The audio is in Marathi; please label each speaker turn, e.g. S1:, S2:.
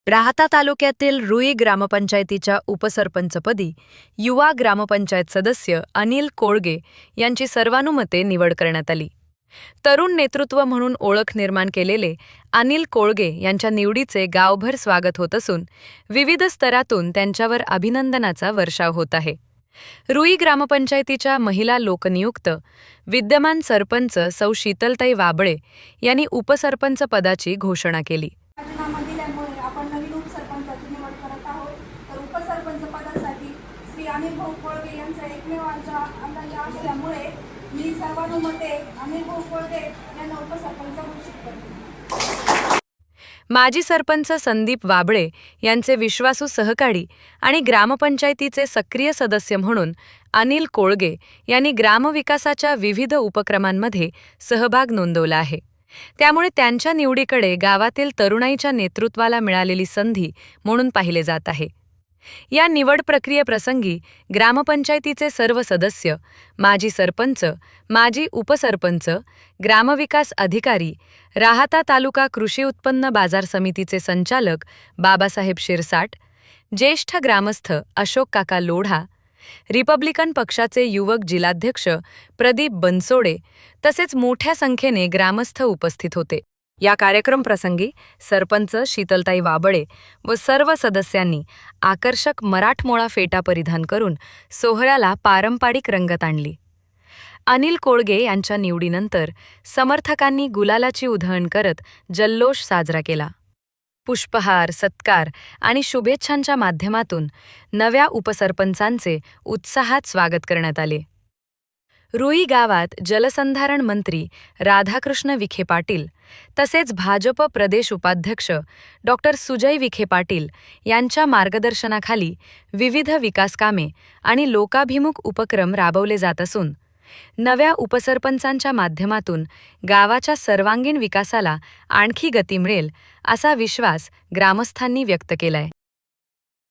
S1: राहाता तालुक्यातील रुई ग्रामपंचायतीच्या उपसरपंचपदी युवा ग्रामपंचायत सदस्य अनिल कोळगे यांची सर्वानुमते निवड करण्यात आली. तरुण नेतृत्व म्हणून ओळख निर्माण केलेले अनिल कोळगे यांच्या निवडीचे गावभर स्वागत होत असून विविध स्तरातून त्यांच्यावर अभिनंदनाचा वर्षाव होत आहे. रुई ग्रामपंचायतीच्या महिला लोकनियुक्त विद्यमान सरपंच सौ शीतलताई वाबळे यांनी उपसरपंच पदाची घोषणा केली.
S2: राजीनामा दिल्यामुळे आपण नवीन उपसरपंचाची निवड करत आहोत. तर उपसरपंच पदासाठी श्री अनिल भाऊ कोळगे यांचा एकमेव अंदाज असल्यामुळे मी सर्वानुमते अनिल भाऊ कोळगे यांना उपसरपंच घोषित करते.
S1: माजी सरपंच संदीप वाबळे यांचे विश्वासू सहकारी आणि ग्रामपंचायतीचे सक्रिय सदस्य म्हणून अनिल कोळगे यांनी ग्रामविकासाच्या विविध उपक्रमांमध्ये सहभाग नोंदवला आहे. त्यामुळे त्यांच्या निवडीकडे गावातील तरुणाईच्या नेतृत्वाला मिळालेली संधी म्हणून पाहिले जात आहे. या निवड प्रक्रियेप्रसंगी ग्रामपंचायतीचे सर्व सदस्य, माजी सरपंच, माजी उपसरपंच, ग्रामविकास अधिकारी, राहाता तालुका कृषी उत्पन्न बाजार समितीचे संचालक बाबासाहेब शिरसाट, ज्येष्ठ ग्रामस्थ अशोक काका लोढा, रिपब्लिकन पक्षाचे युवक जिल्हाध्यक्ष प्रदीप बनसोडे तसेच मोठ्या संख्येने ग्रामस्थ उपस्थित होते. या कार्यक्रम प्रसंगी सरपंच शीतलताई वाबळे व सर्व सदस्यांनी आकर्षक मराठमोळा फेटा परिधान करून सोहळ्याला पारंपरिक रंगत आणली. अनिल कोळगे यांच्या निवडीनंतर समर्थकांनी गुलालाची उधळण करत जल्लोष साजरा केला. पुष्पहार, सत्कार आणि शुभेच्छांच्या माध्यमातून नव्या उपसरपंचांचे उत्साहात स्वागत करण्यात आले. रुई गावात जलसंधारण मंत्री राधाकृष्ण विखे पाटील तसेच भाजप प्रदेश उपाध्यक्ष डॉ. सुजय विखे पाटील यांच्या मार्गदर्शनाखाली विविध विकासकामे आणि लोकाभिमुख उपक्रम राबवले जात असून नव्या उपसरपंचांच्या माध्यमातून गावाच्या सर्वांगीण विकासाला आणखी गती मिळेल असा विश्वास ग्रामस्थांनी व्यक्त केलाय.